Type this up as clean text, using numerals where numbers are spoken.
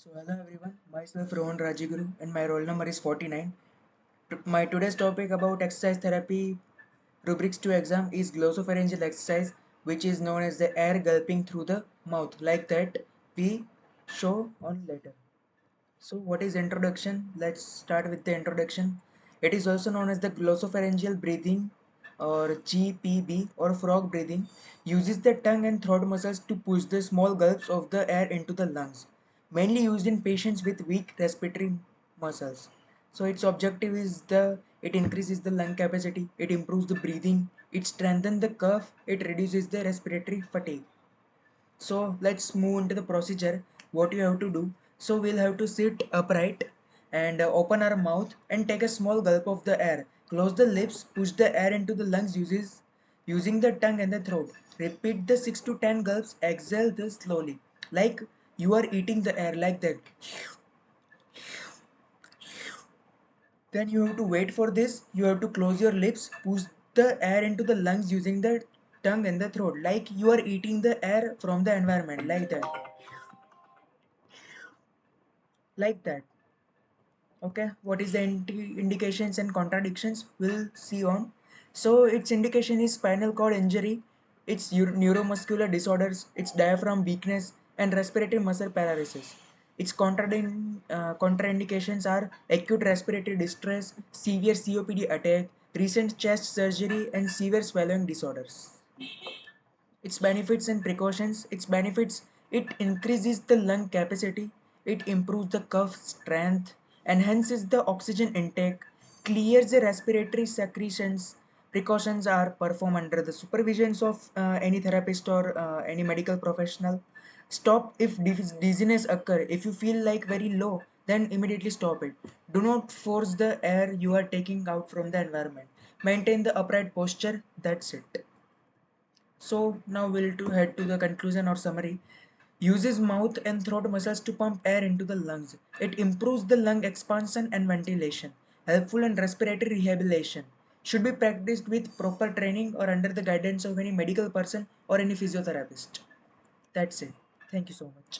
So hello everyone, myself Rohan Rajiguru and my roll number is 49. My today's topic about exercise therapy rubrics to exam is glossopharyngeal exercise, which is known as the air gulping through the mouth, like that we show on later. So what is introduction? Let's start with the introduction. It is also known as the glossopharyngeal breathing or GPB or frog breathing. Uses the tongue and throat muscles to push the small gulps of the air into the lungs. Mainly used in patients with weak respiratory muscles. So its objective is it increases the lung capacity, it improves the breathing, it strengthens the cough, it reduces the respiratory fatigue. So let's move into the procedure. What you have to do, so we'll have to sit upright and open our mouth and take a small gulp of the air. Close the lips, push the air into the lungs using the tongue and the throat. Repeat the 6 to 10 gulps. Exhale this slowly, like you are eating the air, like that. Then you have to wait for this. You have to close your lips, push the air into the lungs using the tongue and the throat, like you are eating the air from the environment, like that. Like that. Okay, what is the indications and contradictions, we'll see on. So its indication is spinal cord injury, its neuromuscular disorders, its diaphragm weakness and respiratory muscle paralysis. Its contraindications are acute respiratory distress, severe COPD attack, recent chest surgery and severe swallowing disorders. Its benefits and precautions. Its benefits: it increases the lung capacity, it improves the cough strength, enhances the oxygen intake, clears the respiratory secretions. Precautions are performed under the supervisions of any therapist or any medical professional. Stop if dizziness occur. If you feel like very low, then immediately stop it. Do not force the air you are taking out from the environment. Maintain the upright posture. That's it. So now we'll to head to the conclusion or summary. Uses mouth and throat muscles to pump air into the lungs. It improves the lung expansion and ventilation. Helpful in respiratory rehabilitation. Should be practiced with proper training or under the guidance of any medical person or any physiotherapist. That's it. Thank you so much.